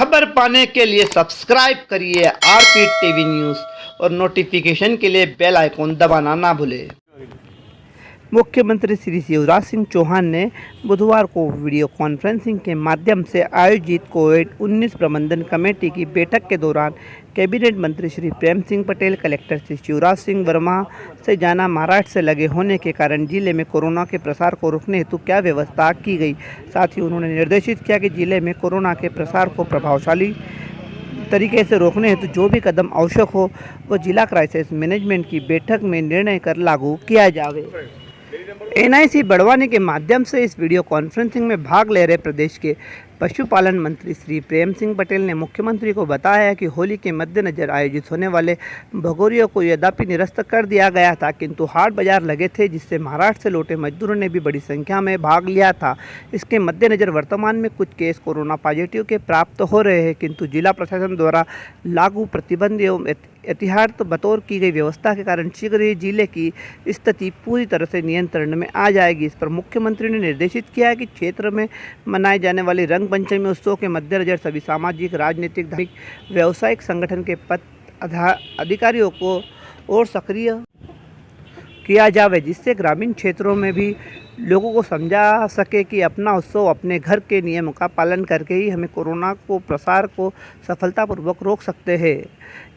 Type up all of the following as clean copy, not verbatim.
खबर पाने के लिए सब्सक्राइब करिए आरपी टीवी न्यूज़ और नोटिफिकेशन के लिए बेल आइकॉन दबाना ना भूलें। मुख्यमंत्री श्री शिवराज सिंह चौहान ने बुधवार को वीडियो कॉन्फ्रेंसिंग के माध्यम से आयोजित कोविड-19 प्रबंधन कमेटी की बैठक के दौरान कैबिनेट मंत्री श्री प्रेम सिंह पटेल, कलेक्टर श्री शिवराज सिंह वर्मा से जाना महाराष्ट्र से लगे होने के कारण जिले में कोरोना के प्रसार को रोकने हेतु क्या व्यवस्था की गई। साथ ही उन्होंने निर्देशित किया कि जिले में कोरोना के प्रसार को प्रभावशाली तरीके से रोकने हेतु जो भी कदम आवश्यक हो वो जिला क्राइसिस मैनेजमेंट की बैठक में निर्णय कर लागू किया जाए। एनआईसी बढ़वाने के माध्यम से इस वीडियो कॉन्फ्रेंसिंग में भाग ले रहे प्रदेश के पशुपालन मंत्री श्री प्रेम सिंह पटेल ने मुख्यमंत्री को बताया कि होली के मद्देनजर आयोजित होने वाले भगोरियों को यद्यपि निरस्त कर दिया गया था, किंतु हाट बाजार लगे थे जिससे महाराष्ट्र से लौटे मजदूरों ने भी बड़ी संख्या में भाग लिया था। इसके मद्देनजर वर्तमान में कुछ केस कोरोना पॉजिटिव के प्राप्त हो रहे हैं, किंतु जिला प्रशासन द्वारा लागू प्रतिबंध एवं एहतियात बतौर की गई व्यवस्था के कारण शीघ्र ही जिले की स्थिति पूरी तरह से नियंत्रण में आ जाएगी। इस पर मुख्यमंत्री ने निर्देशित किया कि क्षेत्र में मनाए जाने वाले रंग पंचमी उत्सव के मद्देनजर सभी सामाजिक, राजनीतिक, धार्मिक, व्यावसायिक संगठन के अधिकारियों को और सक्रिय किया जाए, जिससे ग्रामीण क्षेत्रों में भी लोगों को समझा सके कि अपना उत्सव अपने घर के नियमों का पालन करके ही हमें कोरोना को प्रसार को सफलतापूर्वक रोक सकते हैं।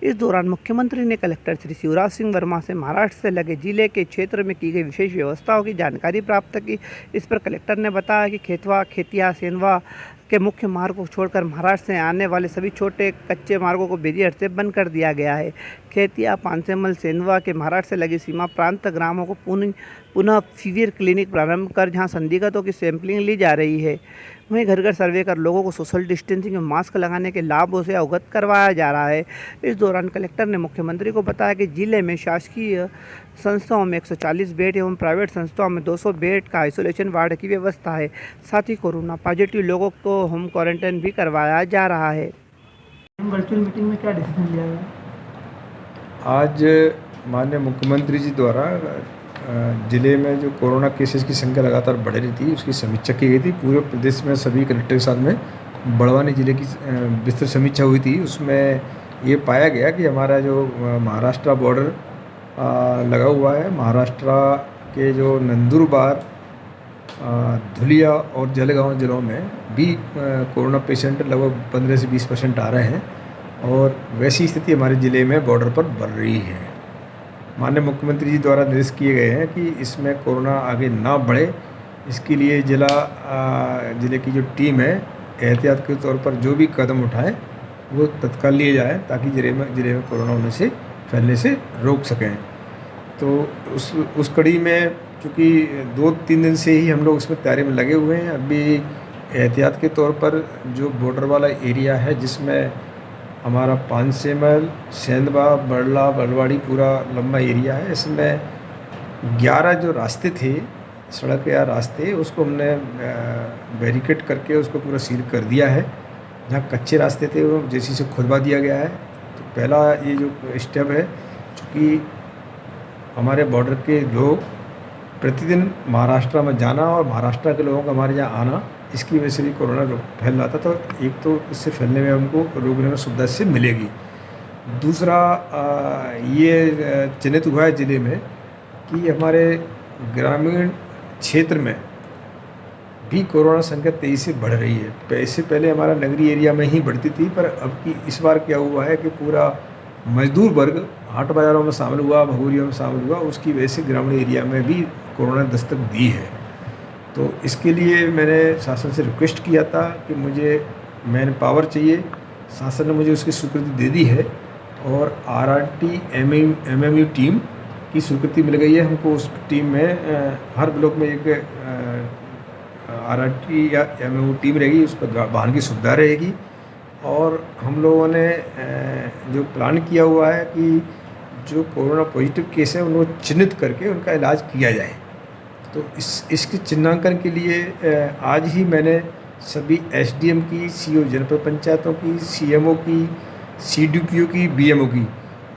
इस दौरान मुख्यमंत्री ने कलेक्टर श्री शिवराज सिंह वर्मा से महाराष्ट्र से लगे जिले के क्षेत्र में की गई विशेष व्यवस्थाओं की जानकारी प्राप्त की। इस पर कलेक्टर ने बताया कि खेतवा, खेतिया, सेंधवा के मुख्य मार्ग को छोड़कर महाराष्ट्र से आने वाले सभी छोटे कच्चे मार्गों को बैरियर से बंद कर दिया गया है। खेतिया, पानसेमल, सेंधवा के महाराष्ट्र से लगे सीमा प्रांत ग्रामों को पुनः फीवर क्लिनिक प्रारंभ कर जहां संदिग्धों की सैंपलिंग ली जा रही है। वहीं घर घर सर्वे कर लोगों को सोशल डिस्टेंसिंग और मास्क लगाने के लाभों से अवगत करवाया जा रहा है। इस दौरान कलेक्टर ने मुख्यमंत्री को बताया कि जिले में शासकीय संस्थाओं में 140 बेड एवं प्राइवेट संस्थाओं में 200 बेड का आइसोलेशन वार्ड की व्यवस्था है। साथ ही कोरोना पॉजिटिव लोगों को होम क्वारंटाइन भी करवाया जा रहा है। वर्चुअल मीटिंग में क्या डिसीजन लिया गया? आज माननीय मुख्यमंत्री जी द्वारा ज़िले में जो कोरोना केसेस की संख्या लगातार बढ़ रही थी उसकी समीक्षा की गई थी। पूरे प्रदेश में सभी कलेक्टर के साथ में बढ़वानी ज़िले की विस्तृत समीक्षा हुई थी। उसमें ये पाया गया कि हमारा जो महाराष्ट्र बॉर्डर लगा हुआ है, महाराष्ट्र के जो नंदुरबार, धुलिया और जलगांव जिलों में भी कोरोना पेशेंट लगभग 15 से 20% आ रहे हैं और वैसी स्थिति हमारे ज़िले में बॉर्डर पर बढ़ रही है। माननीय मुख्यमंत्री जी द्वारा निर्देश किए गए हैं कि इसमें कोरोना आगे ना बढ़े, इसके लिए ज़िले की जो टीम है एहतियात के तौर पर जो भी कदम उठाए वो तत्काल लिए जाए ताकि ज़िले में कोरोना होने से फैलने से रोक सकें। तो उस कड़ी में चूँकि 2-3 दिन से ही हम लोग इसमें तैयारी में लगे हुए हैं। अभी एहतियात के तौर पर जो बॉर्डर वाला एरिया है जिसमें हमारा पानसेमल, सेंधवा, बड़ला, बलवाड़ी पूरा लंबा एरिया है, इसमें 11 जो रास्ते थे, सड़क या रास्ते, उसको हमने बैरिकेड करके उसको पूरा सील कर दिया है। जहाँ कच्चे रास्ते थे वो जेसीबी से खुदवा दिया गया है। तो पहला ये जो स्टेप है, चूँकि हमारे बॉर्डर के लोग प्रतिदिन महाराष्ट्र में जाना और महाराष्ट्र के लोगों का हमारे यहाँ आना, इसकी वजह से भी कोरोना फैल रहा था। तो एक तो इससे फैलने में हमको रोकने में सुविधा इससे मिलेगी। दूसरा ये चिन्हित हुआ है ज़िले में कि हमारे ग्रामीण क्षेत्र में भी कोरोना संख्या तेज़ी से बढ़ रही है। इससे पहले हमारा नगरीय एरिया में ही बढ़ती थी, पर अब की इस बार क्या हुआ है कि पूरा मजदूर वर्ग हाट बाज़ारों में शामिल हुआ, भगोरियों में शामिल हुआ, उसकी वजह से ग्रामीण एरिया में भी कोरोना दस्तक दी है। तो इसके लिए मैंने शासन से रिक्वेस्ट किया था कि मुझे मैन पावर चाहिए। शासन ने मुझे उसकी स्वीकृति दे दी है और आरआरटी एमएमयू टीम की स्वीकृति मिल गई है हमको। उस टीम में हर ब्लॉक में एक आरआरटी या एमएमयू टीम रहेगी, उस पर वाहन की सुविधा रहेगी। और हम लोगों ने जो प्लान किया हुआ है कि जो कोरोना पॉजिटिव केस है उनको चिन्हित करके उनका इलाज किया जाए। तो इसके चिन्हांकन के लिए आज ही मैंने सभी एसडीएम की, सीओ जनपद पंचायतों की, सीएमओ की, सीडीपीओ की, बीएमओ की,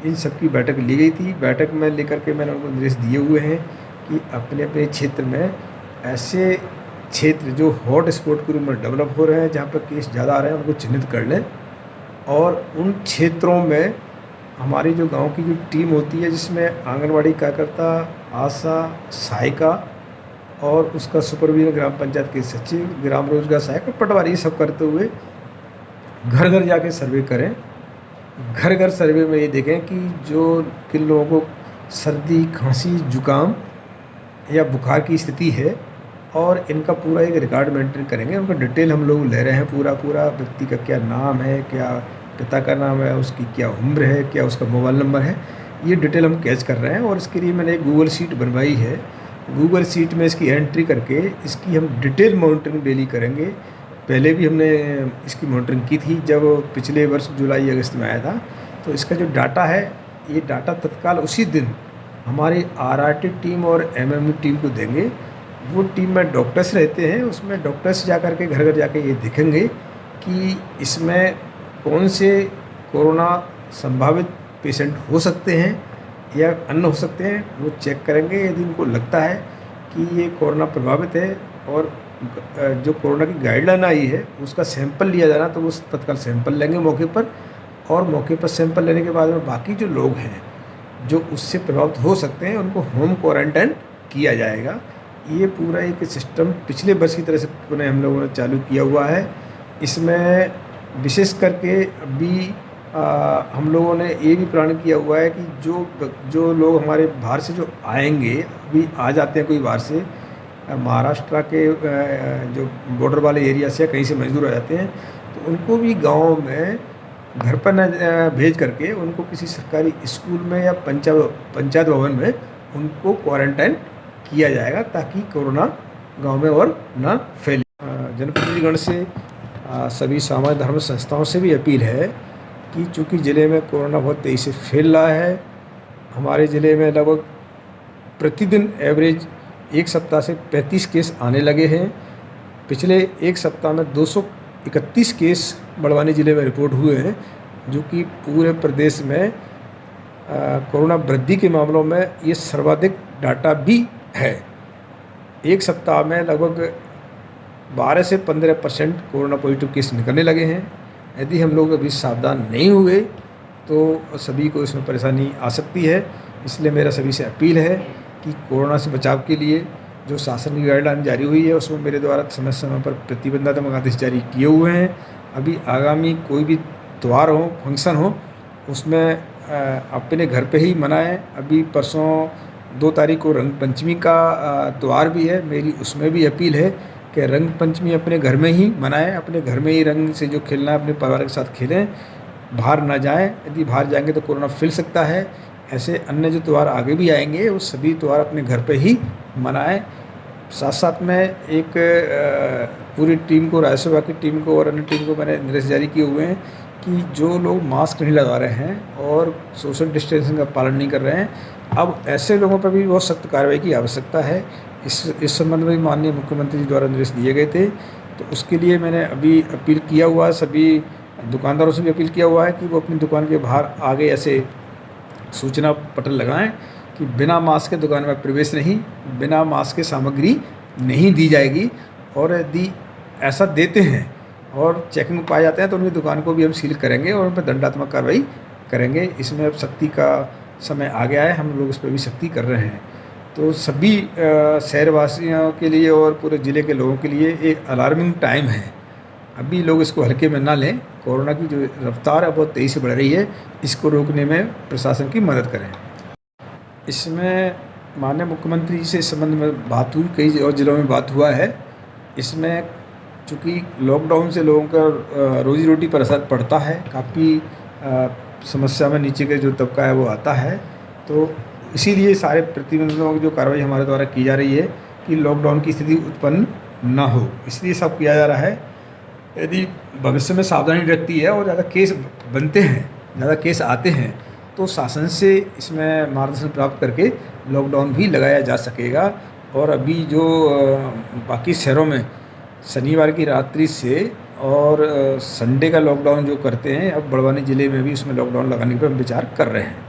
इन सब की बैठक ली गई थी। बैठक में लेकर के मैंने उनको निर्देश दिए हुए हैं कि अपने अपने क्षेत्र में ऐसे क्षेत्र जो हॉट स्पॉट के रूप में डेवलप हो रहे हैं, जहाँ पर केस ज़्यादा आ रहे हैं, उनको चिन्हित कर लें और उन क्षेत्रों में हमारी जो गांव की जो टीम होती है, जिसमें आंगनवाड़ी कार्यकर्ता, आशा, सहायिका और उसका सुपरविजन ग्राम पंचायत के सचिव, ग्राम रोजगार सहायक और पटवारी, ये सब करते हुए घर घर जाके सर्वे करें। घर घर सर्वे में ये देखें कि जो किन लोगों को सर्दी, खांसी, जुकाम या बुखार की स्थिति है और इनका पूरा एक रिकॉर्ड मेंटेन करेंगे। उनका डिटेल हम लोग ले रहे हैं, पूरा व्यक्ति का क्या नाम है, क्या पिता का नाम है, उसकी क्या उम्र है, क्या उसका मोबाइल नंबर है, ये डिटेल हम कैच कर रहे हैं। और इसके लिए मैंने एक गूगल शीट बनवाई है। गूगल शीट में इसकी एंट्री करके इसकी हम डिटेल मॉनिटरिंग डेली करेंगे। पहले भी हमने इसकी मॉनिटरिंग की थी जब पिछले वर्ष जुलाई अगस्त में आया था। तो इसका जो डाटा है, ये डाटा तत्काल उसी दिन हमारी आरआरटी टीम और एमएमयू टीम को देंगे। वो टीम में डॉक्टर्स रहते हैं, उसमें डॉक्टर्स जा कर के घर घर जाके ये देखेंगे कि इसमें कौन से कोरोना संभावित पेशेंट हो सकते हैं या अन्य हो सकते हैं, वो चेक करेंगे। यदि उनको लगता है कि ये कोरोना प्रभावित है और जो कोरोना की गाइडलाइन आई है उसका सैंपल लिया जाना, तो वो तत्काल सैंपल लेंगे मौके पर। और मौके पर सैंपल लेने के बाद में बाकी जो लोग हैं जो उससे प्रभावित हो सकते हैं, उनको होम क्वारंटाइन किया जाएगा। ये पूरा एक सिस्टम पिछले वर्ष की तरह से पुनः हम लोगों ने चालू किया हुआ है। इसमें विशेष करके अभी हम लोगों ने ये भी प्लान किया हुआ है कि जो लोग हमारे बाहर से जो आएंगे, अभी आ जाते हैं कोई बाहर से, महाराष्ट्र के जो बॉर्डर वाले एरिया से कहीं से मजदूर आ जाते हैं, तो उनको भी गांव में घर पर न भेज करके उनको किसी सरकारी स्कूल में या पंचायत भवन में उनको क्वारंटाइन किया जाएगा, ताकि कोरोना गांव में और ना फैले। जनप्रतिनिधिगण से सभी सामाजिक धर्म संस्थाओं से भी अपील है कि चूँकि ज़िले में कोरोना बहुत तेज़ी से फैल रहा है, हमारे ज़िले में लगभग प्रतिदिन एवरेज एक सप्ताह से 35 केस आने लगे हैं। पिछले एक सप्ताह में 231 केस बड़वानी ज़िले में रिपोर्ट हुए हैं, जो कि पूरे प्रदेश में कोरोना वृद्धि के मामलों में ये सर्वाधिक डाटा भी है। एक सप्ताह में लगभग 12 से 15% कोरोना पॉजिटिव केस निकलने लगे हैं। यदि हम लोग अभी सावधान नहीं हुए तो सभी को इसमें परेशानी आ सकती है। इसलिए मेरा सभी से अपील है कि कोरोना से बचाव के लिए जो शासन की गाइडलाइन जारी हुई है, उसमें मेरे द्वारा समय समय पर प्रतिबंधात्मक आदेश जारी किए हुए हैं। अभी आगामी कोई भी त्यौहार हो, फंक्शन हो, उसमें अपने घर पे ही मनाएं। अभी परसों 2 तारीख को रंग पंचमी का त्यौहार भी है। मेरी उसमें भी अपील है कि रंग पंचमी अपने घर में ही मनाएं, अपने घर में ही रंग से जो खेलना है अपने परिवार के साथ खेलें, बाहर ना जाएं। यदि बाहर जाएंगे तो कोरोना फैल सकता है। ऐसे अन्य जो त्यौहार आगे भी आएंगे, वो सभी त्यौहार अपने घर पे ही मनाएं। साथ साथ में एक पूरी टीम को, राज्यसभा की टीम को और अन्य टीम को मैंने निर्देश जारी किए हुए हैं कि जो लोग मास्क नहीं लगा रहे हैं और सोशल डिस्टेंसिंग का पालन नहीं कर रहे हैं, अब ऐसे लोगों पर भी बहुत सख्त कार्रवाई की आवश्यकता है। इस संबंध में माननीय मुख्यमंत्री जी द्वारा निर्देश दिए गए थे। तो उसके लिए मैंने अभी अपील किया हुआ, सभी दुकानदारों से भी अपील किया हुआ है कि वो अपनी दुकान के बाहर आगे ऐसे सूचना पटल लगाएं कि बिना मास्क के दुकान में प्रवेश नहीं, बिना मास्क के सामग्री नहीं दी जाएगी। और यदि ऐसा देते हैं और चेकिंग पाए जाते हैं तो उनकी दुकान को भी हम सील करेंगे और उन पर दंडात्मक कार्रवाई करेंगे। इसमें अब सख्ती का समय आ गया है, हम लोग इस पर भी सख्ती कर रहे हैं। तो सभी शहरवासियों के लिए और पूरे ज़िले के लोगों के लिए एक अलार्मिंग टाइम है। अभी लोग इसको हल्के में ना लें। कोरोना की जो रफ्तार है बहुत तेज़ी से बढ़ रही है, इसको रोकने में प्रशासन की मदद करें। इसमें माननीय मुख्यमंत्री जी से इस संबंध में बात हुई, कई और ज़िलों में बात हुआ है। इसमें चूँकि लॉकडाउन से लोगों का रोजी रोटी पर असर पड़ता है, काफ़ी समस्या में नीचे के जो तबका है वो आता है। तो इसीलिए सारे प्रतिबंधों की जो कार्रवाई हमारे द्वारा की जा रही है कि लॉकडाउन की स्थिति उत्पन्न ना हो, इसलिए सब किया जा रहा है। यदि भविष्य में सावधानी रखती है और ज़्यादा केस बनते हैं, ज़्यादा केस आते हैं, तो शासन से इसमें मार्गदर्शन प्राप्त करके लॉकडाउन भी लगाया जा सकेगा। और अभी जो बाकी शहरों में शनिवार की रात्रि से और संडे का लॉकडाउन जो करते हैं, अब बड़वानी ज़िले में भी उसमें लॉकडाउन लगाने पर हम विचार कर रहे हैं।